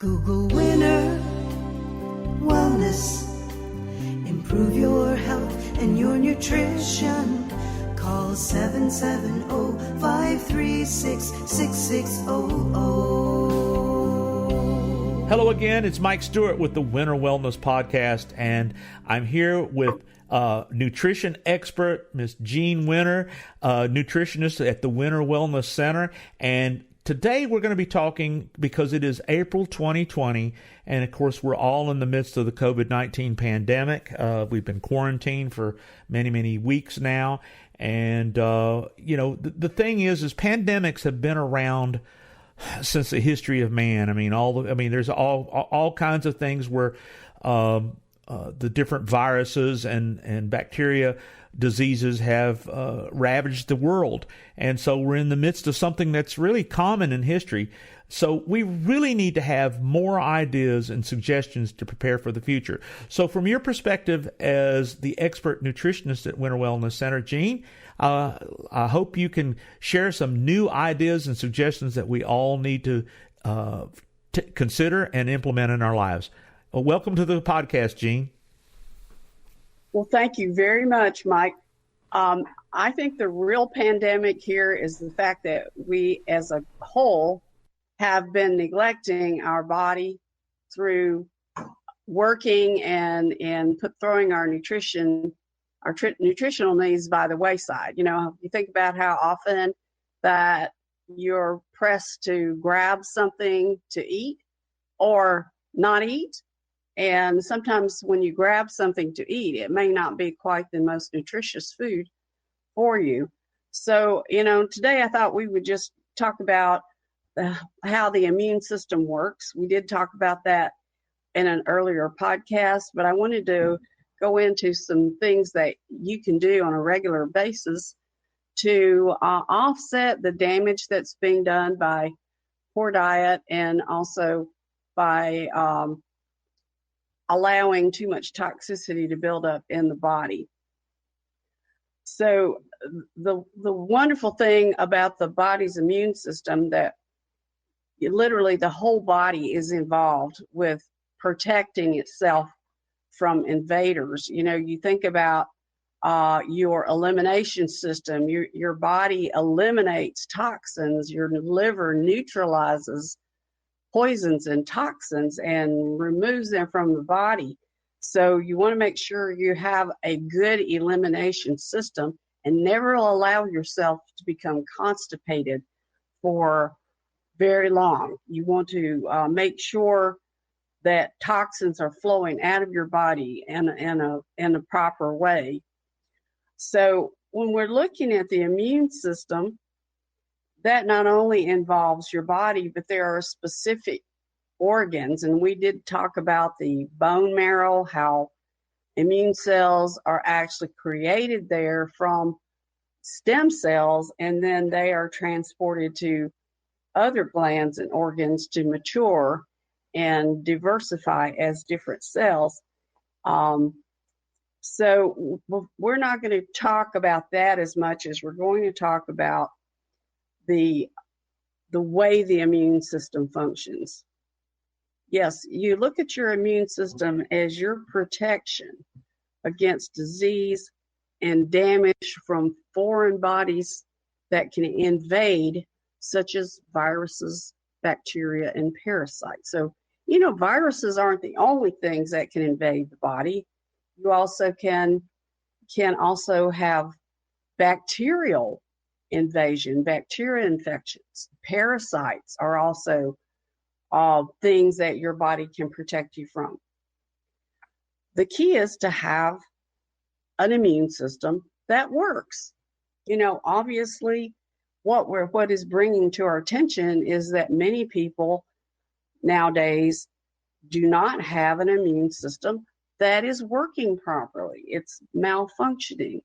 Google Winner Wellness. Improve your health and your nutrition. Call 770-536-6600. Hello again. It's Mike Stewart with the Winner Wellness Podcast, and I'm here with nutrition expert Miss Jeanne Winner, nutritionist at the Winner Wellness Center. And today we're going to be talking, because it is April 2020, and of course we're all in the midst of the COVID-19 pandemic. We've been quarantined for many, many weeks now. And, the thing is pandemics have been around since the history of man. There's all kinds of things where the different viruses and bacteria diseases have ravaged the world. And so we're in the midst of something that's really common in history. So we really need to have more ideas and suggestions to prepare for the future. So from your perspective as the expert nutritionist at Winner Wellness Center, Jeanne, I hope you can share some new ideas and suggestions that we all need to consider and implement in our lives. Well, welcome to the podcast, Jeanne. Well, thank you very much, Mike. I think the real pandemic here is the fact that we as a whole have been neglecting our body through working and throwing our nutritional needs by the wayside. You think about how often that you're pressed to grab something to eat or not eat. And sometimes when you grab something to eat, it may not be quite the most nutritious food for you. So, today I thought we would just talk about how the immune system works. We did talk about that in an earlier podcast, but I wanted to go into some things that you can do on a regular basis to offset the damage that's being done by poor diet and also by allowing too much toxicity to build up in the body. So the wonderful thing about the body's immune system that literally the whole body is involved with protecting itself from invaders. You think about your elimination system. Your body eliminates toxins. Your liver neutralizes poisons and toxins and removes them from the body. So you want to make sure you have a good elimination system and never allow yourself to become constipated for very long. You want to make sure that toxins are flowing out of your body in a proper way. So when we're looking at the immune system, that not only involves your body, but there are specific organs. And we did talk about the bone marrow, how immune cells are actually created there from stem cells, and then they are transported to other glands and organs to mature and diversify as different cells. So we're not going to talk about that as much as we're going to talk about the way the immune system functions. Yes, you look at your immune system as your protection against disease and damage from foreign bodies that can invade, such as viruses, bacteria, and parasites. So, viruses aren't the only things that can invade the body. You also can also have bacterial invasion, bacteria infections. Parasites are also things that your body can protect you from. The key is to have an immune system that works. Obviously, what is bringing to our attention is that many people nowadays do not have an immune system that is working properly. It's malfunctioning.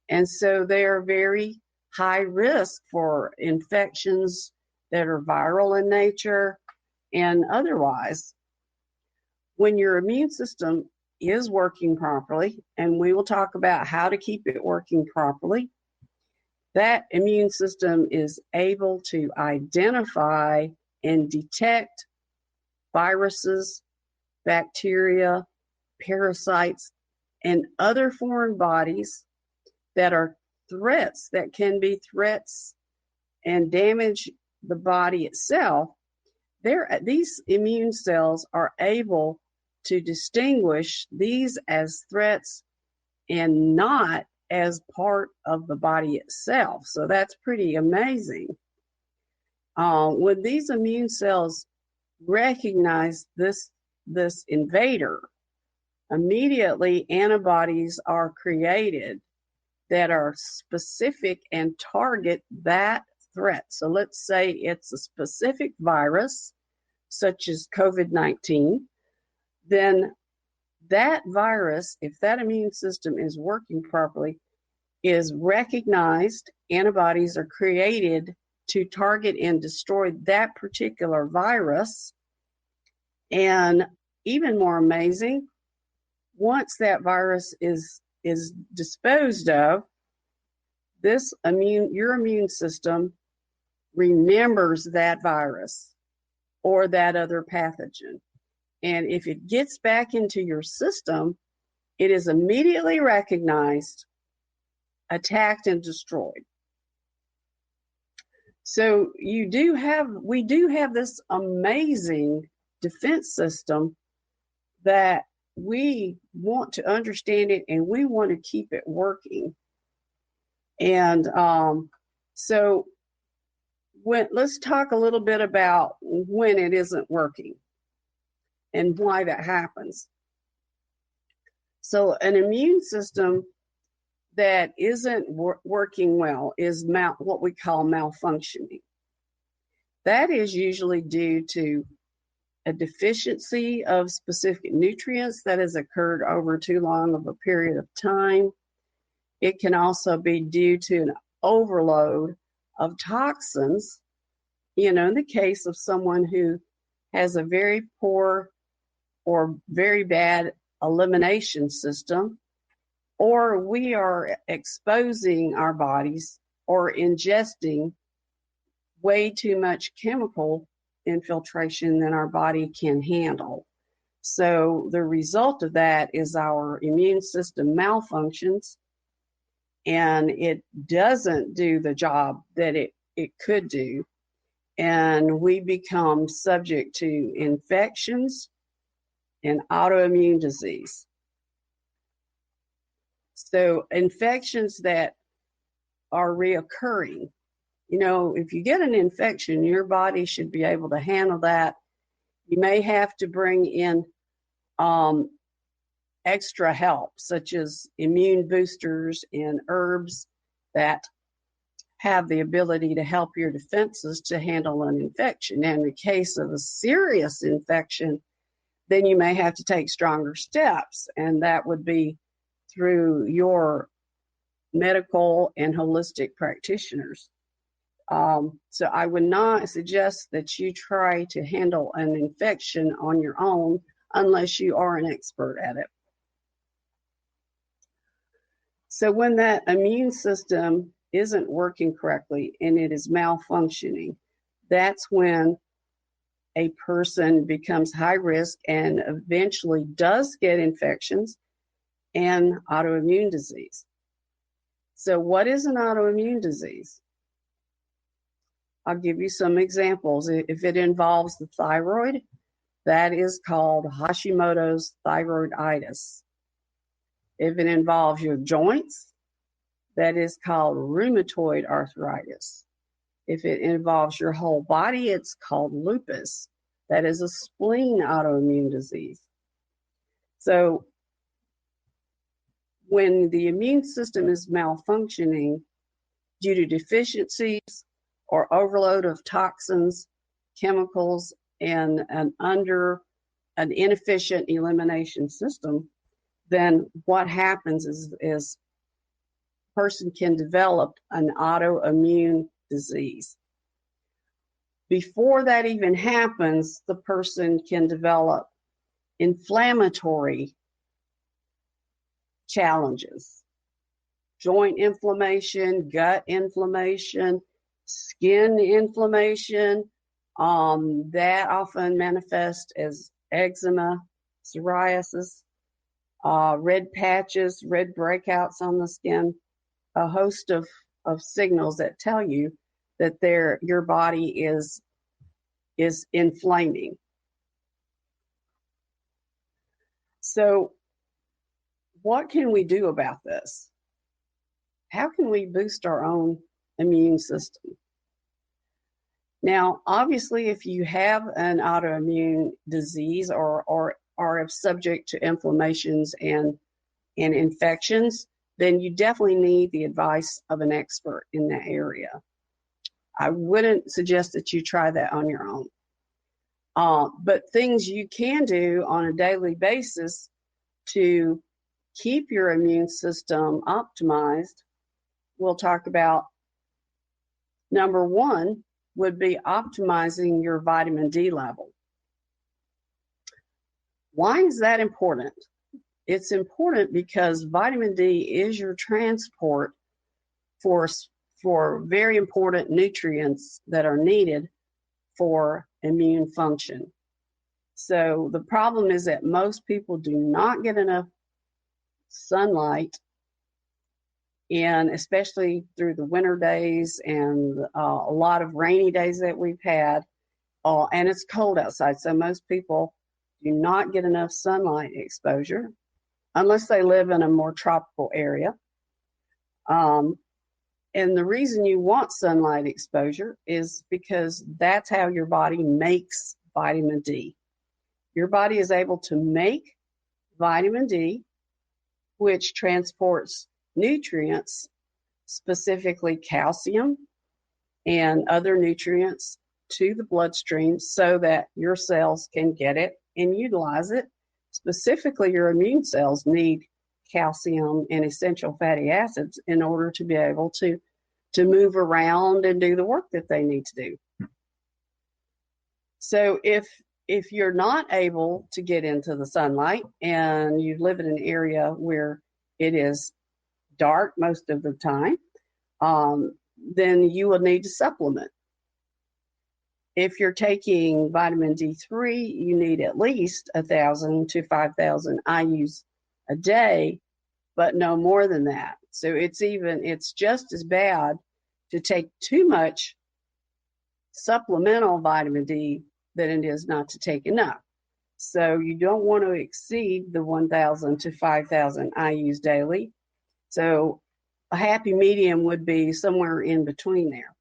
And so they are very high risk for infections that are viral in nature and otherwise. When your immune system is working properly, and we will talk about how to keep it working properly, that immune system is able to identify and detect viruses, bacteria, parasites, and other foreign bodies that are threats, that can be threats and damage the body itself. These immune cells are able to distinguish these as threats and not as part of the body itself. So that's pretty amazing. When these immune cells recognize this invader, immediately antibodies are created that are specific and target that threat. So let's say it's a specific virus, such as COVID-19, then that virus, if that immune system is working properly, is recognized, antibodies are created to target and destroy that particular virus. And even more amazing, once that virus is disposed of, your immune system remembers that virus or that other pathogen. And if it gets back into your system, it is immediately recognized, attacked, and destroyed. So we do have this amazing defense system that we want to understand it and we want to keep it working. And so let's talk a little bit about when it isn't working and why that happens. So an immune system that isn't working well is what we call malfunctioning. That is usually due to a deficiency of specific nutrients that has occurred over too long of a period of time. It can also be due to an overload of toxins. In the case of someone who has a very poor or very bad elimination system, or we are exposing our bodies or ingesting way too much chemical infiltration than our body can handle. So the result of that is our immune system malfunctions and it doesn't do the job that it could do. And we become subject to infections and autoimmune disease. So infections that are reoccurring, if you get an infection, your body should be able to handle that. You may have to bring in extra help, such as immune boosters and herbs that have the ability to help your defenses to handle an infection. And in the case of a serious infection, then you may have to take stronger steps, and that would be through your medical and holistic practitioners. So I would not suggest that you try to handle an infection on your own unless you are an expert at it. So when that immune system isn't working correctly and it is malfunctioning, that's when a person becomes high risk and eventually does get infections and autoimmune disease. So what is an autoimmune disease? I'll give you some examples. If it involves the thyroid, that is called Hashimoto's thyroiditis. If it involves your joints, that is called rheumatoid arthritis. If it involves your whole body, it's called lupus. That is a spleen autoimmune disease. So when the immune system is malfunctioning due to deficiencies or overload of toxins, chemicals, and an inefficient elimination system, then what happens is a person can develop an autoimmune disease. Before that even happens, the person can develop inflammatory challenges, joint inflammation, gut inflammation, skin inflammation, That often manifests as eczema, psoriasis, red patches, red breakouts on the skin, a host of signals that tell you that your body is inflaming. So what can we do about this? How can we boost our own immune system? Now, obviously, if you have an autoimmune disease or are subject to inflammations and infections, then you definitely need the advice of an expert in that area. I wouldn't suggest that you try that on your own. But things you can do on a daily basis to keep your immune system optimized, we'll talk about. Number one would be optimizing your vitamin D level. Why is that important? It's important because vitamin D is your transport for very important nutrients that are needed for immune function. So the problem is that most people do not get enough sunlight, and especially through the winter days and a lot of rainy days that we've had, and it's cold outside. So most people do not get enough sunlight exposure unless they live in a more tropical area. And the reason you want sunlight exposure is because that's how your body makes vitamin D. Your body is able to make vitamin D, which transports nutrients, specifically calcium and other nutrients, to the bloodstream so that your cells can get it and utilize it. Specifically, your immune cells need calcium and essential fatty acids in order to be able to move around and do the work that they need to do. So if you're not able to get into the sunlight and you live in an area where it is dark most of the time, then you will need to supplement. If you're taking vitamin D3, you need at least 1,000 to 5,000 IUs a day, but no more than that. So it's just as bad to take too much supplemental vitamin D than it is not to take enough. So you don't want to exceed the 1,000 to 5,000 IUs daily. So a happy medium would be somewhere in between there.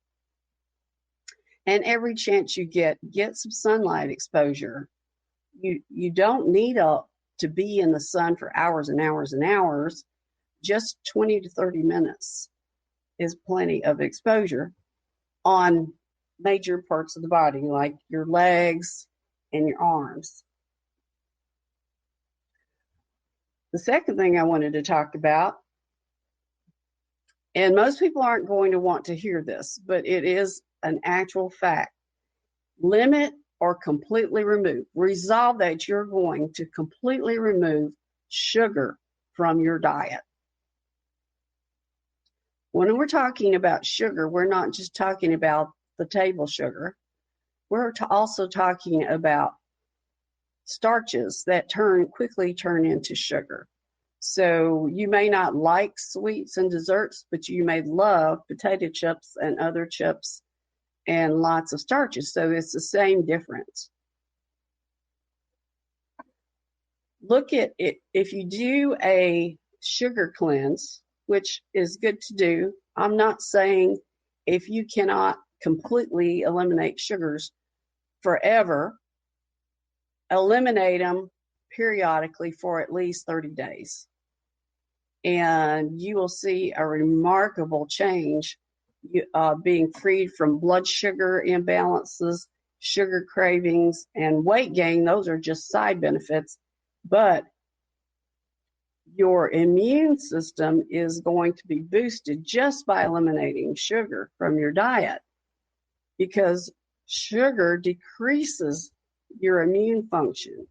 And every chance you get some sunlight exposure. You don't need to be in the sun for hours and hours and hours. Just 20 to 30 minutes is plenty of exposure on major parts of the body, like your legs and your arms. The second thing I wanted to talk about, and most people aren't going to want to hear this, but it is an actual fact. Limit or completely remove. Resolve that you're going to completely remove sugar from your diet. When we're talking about sugar, we're not just talking about the table sugar. We're also talking about starches that quickly turn into sugar. So you may not like sweets and desserts, but you may love potato chips and other chips and lots of starches. So it's the same difference. Look at it. If you do a sugar cleanse, which is good to do, I'm not saying if you cannot completely eliminate sugars forever, eliminate them periodically for at least 30 days. And you will see a remarkable change, being freed from blood sugar imbalances, sugar cravings, and weight gain. Those are just side benefits. But your immune system is going to be boosted just by eliminating sugar from your diet, because sugar decreases your immune function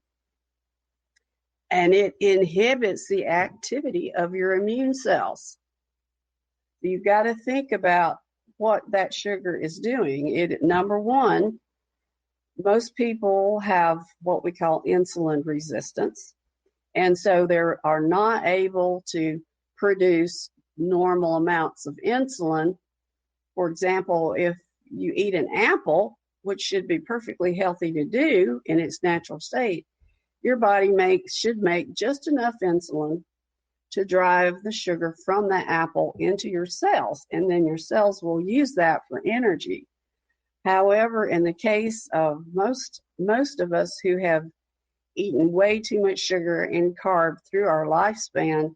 and it inhibits the activity of your immune cells. You've got to think about what that sugar is doing. Number one, most people have what we call insulin resistance. And so they are not able to produce normal amounts of insulin. For example, if you eat an apple, which should be perfectly healthy to do in its natural state, your body should make just enough insulin to drive the sugar from the apple into your cells, and then your cells will use that for energy. However, in the case of most of us who have eaten way too much sugar and carb through our lifespan,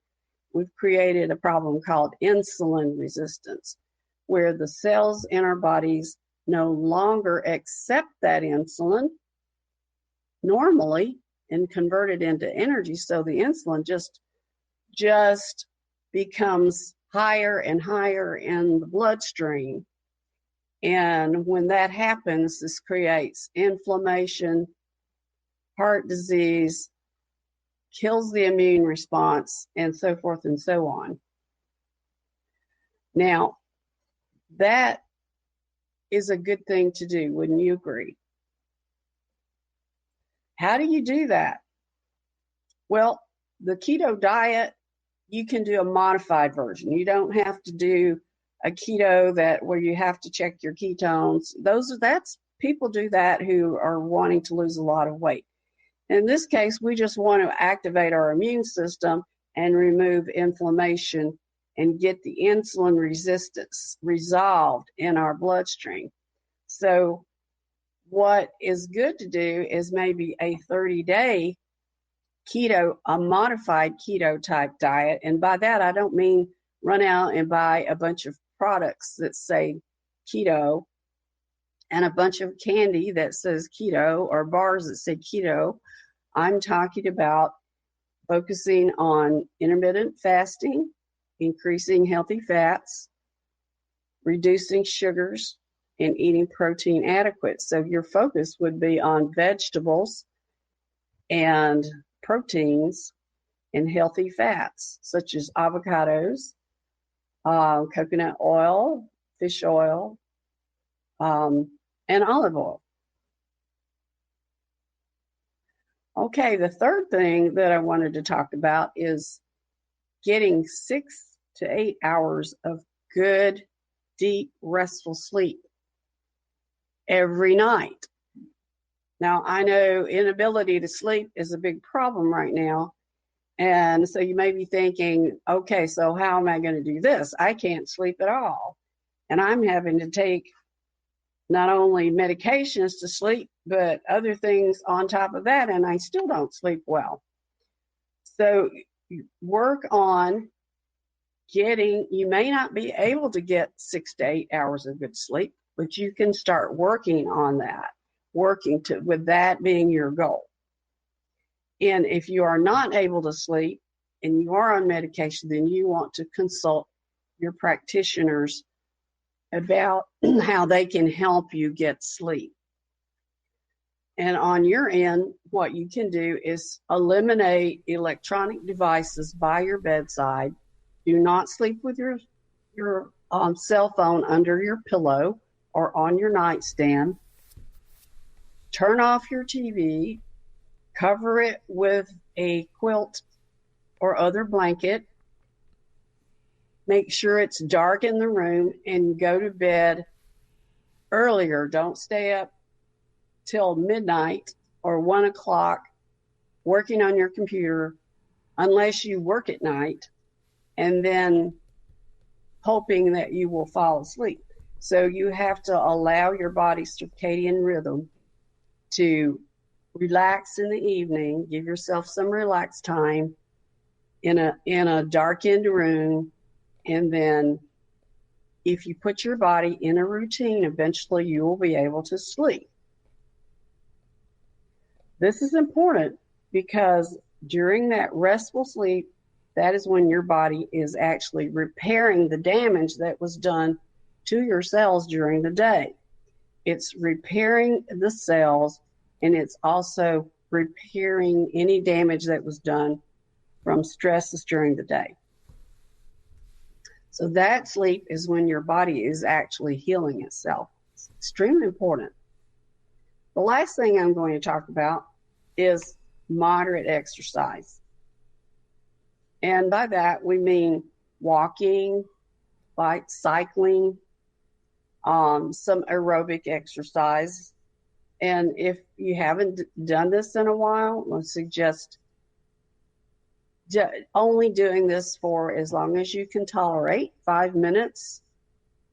we've created a problem called insulin resistance, where the cells in our bodies no longer accept that insulin normally and convert it into energy. So the insulin just becomes higher and higher in the bloodstream. And when that happens, this creates inflammation, heart disease, kills the immune response, and so forth and so on. Now, that is a good thing to do, wouldn't you agree? How do you do that? Well, the keto diet, you can do a modified version. You don't have to do a keto where you have to check your ketones. That's people do that who are wanting to lose a lot of weight. In this case, we just want to activate our immune system and remove inflammation and get the insulin resistance resolved in our bloodstream. So what is good to do is maybe a 30-day keto, a modified keto type diet. And by that, I don't mean run out and buy a bunch of products that say keto and a bunch of candy that says keto or bars that say keto. I'm talking about focusing on intermittent fasting, increasing healthy fats, reducing sugars, and eating protein adequate. So your focus would be on vegetables and proteins and healthy fats, such as avocados, coconut oil, fish oil, and olive oil. Okay, the third thing that I wanted to talk about is getting 6 to 8 hours of good, deep, restful sleep every night. Now, I know inability to sleep is a big problem right now. And so you may be thinking, okay, so how am I going to do this? I can't sleep at all. And I'm having to take not only medications to sleep, but other things on top of that, and I still don't sleep well. So work on you may not be able to get 6 to 8 hours of good sleep, but you can start working on that, with that being your goal. And if you are not able to sleep and you are on medication, then you want to consult your practitioners about how they can help you get sleep. And on your end, what you can do is eliminate electronic devices by your bedside. Do not sleep with your cell phone under your pillow or on your nightstand. Turn off your TV. Cover it with a quilt or other blanket. Make sure it's dark in the room and go to bed earlier. Don't stay up till midnight or 1 o'clock working on your computer unless you work at night and then hoping that you will fall asleep. So you have to allow your body's circadian rhythm to relax in the evening. Give yourself some relax time in a darkened room. And then if you put your body in a routine, eventually you will be able to sleep. This is important because during that restful sleep, that is when your body is actually repairing the damage that was done to your cells during the day. It's repairing the cells, and it's also repairing any damage that was done from stresses during the day. So that sleep is when your body is actually healing itself. It's extremely important. The last thing I'm going to talk about is moderate exercise. And by that, we mean walking, like cycling, some aerobic exercise. And if you haven't done this in a while, I suggest only doing this for as long as you can tolerate, 5 minutes,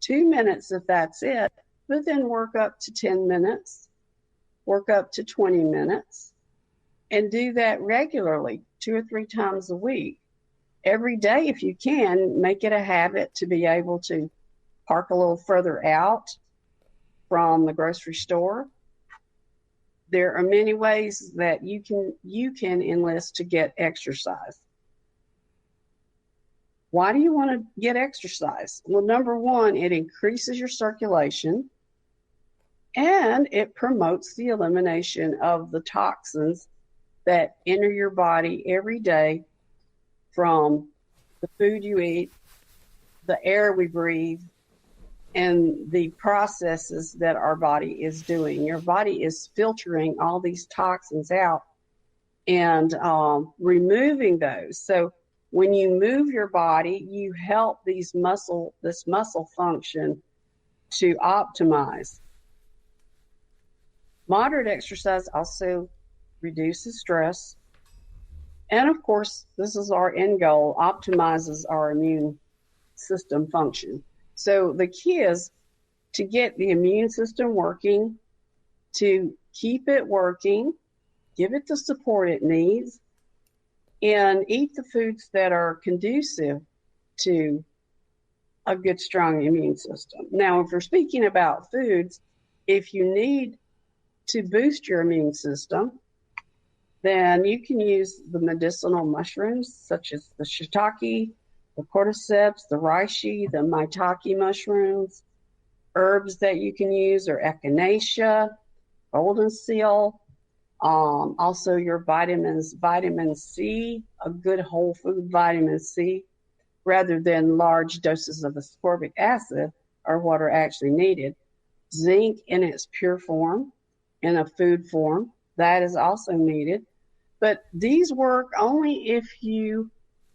2 minutes if that's it, but then work up to 10 minutes, work up to 20 minutes, and do that regularly, 2 or 3 times a week. Every day, if you can, make it a habit to be able to park a little further out from the grocery store. There are many ways that you can enlist to get exercise. Why do you want to get exercise? Well, number one, it increases your circulation and it promotes the elimination of the toxins that enter your body every day from the food you eat, the air we breathe, and the processes that our body is doing. Your body is filtering all these toxins out and removing those. So when you move your body, you help this muscle function to optimize. Moderate exercise also reduces stress. And of course, this is our end goal, optimizes our immune system function. So the key is to get the immune system working, to keep it working, give it the support it needs, and eat the foods that are conducive to a good, strong immune system. Now, if we're speaking about foods, if you need to boost your immune system, then you can use the medicinal mushrooms such as the shiitake, the cordyceps, the reishi, the maitake mushrooms. Herbs that you can use are echinacea, golden seal, also your vitamins, vitamin C, a good whole food vitamin C, rather than large doses of ascorbic acid are what are actually needed. Zinc in its pure form, in a food form, that is also needed. But these work only if you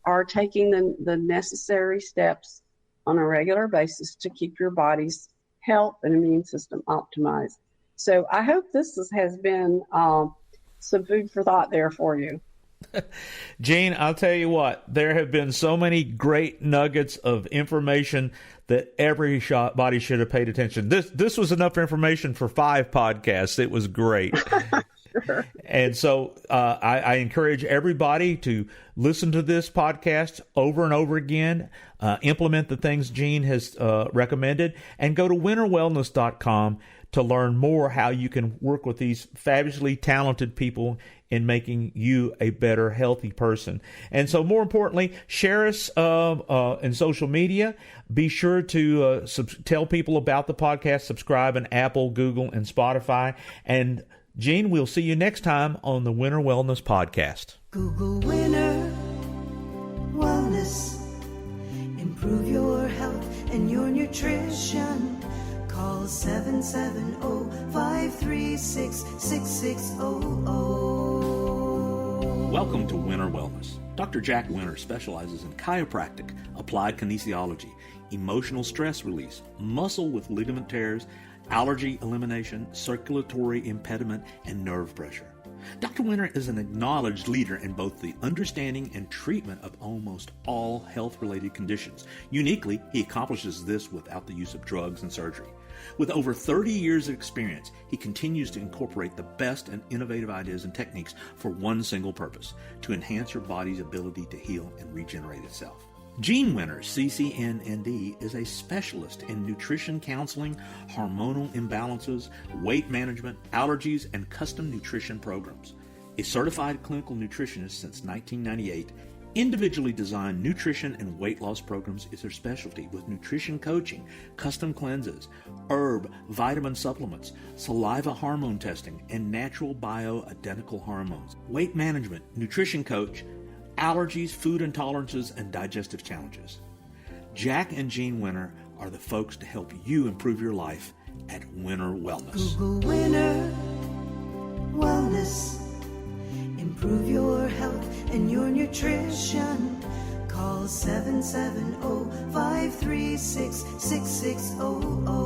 are taking the necessary steps on a regular basis to keep your body's health and immune system optimized. So I hope this has been some food for thought there for you. Jeanne, I'll tell you what, there have been so many great nuggets of information that everybody should have paid attention. This was enough information for 5 podcasts. It was great. Sure. And so I encourage everybody to listen to this podcast over and over again, implement the things Jeanne has recommended, and go to winnerwellness.com to learn more how you can work with these fabulously talented people in making you a better, healthy person. And so more importantly, share us in social media. Be sure to tell people about the podcast, subscribe on Apple, Google, and Spotify. And Jeanne, we'll see you next time on the Winner Wellness Podcast. Google Winner Wellness. Improve your health and your nutrition. Call 770-536-6600. Welcome to Winner Wellness. Dr. Jack Winner specializes in chiropractic, applied kinesiology, emotional stress release, muscle with ligament tears, allergy elimination, circulatory impediment, and nerve pressure. Dr. Winner is an acknowledged leader in both the understanding and treatment of almost all health-related conditions. Uniquely, he accomplishes this without the use of drugs and surgery. With over 30 years of experience, he continues to incorporate the best and innovative ideas and techniques for one single purpose: to enhance your body's ability to heal and regenerate itself. Jeanne Winner, CCNND, is a specialist in nutrition counseling, hormonal imbalances, weight management, allergies, and custom nutrition programs. A certified clinical nutritionist since 1998, individually designed nutrition and weight loss programs is her specialty, with nutrition coaching, custom cleanses, herb, vitamin supplements, saliva hormone testing, and natural bioidentical hormones. Weight management, nutrition coach, allergies, food intolerances, and digestive challenges. Jack and Jeanne Winner are the folks to help you improve your life at Winner Wellness. Google Winner Wellness. Improve your health and your nutrition. Call 770-536-6600.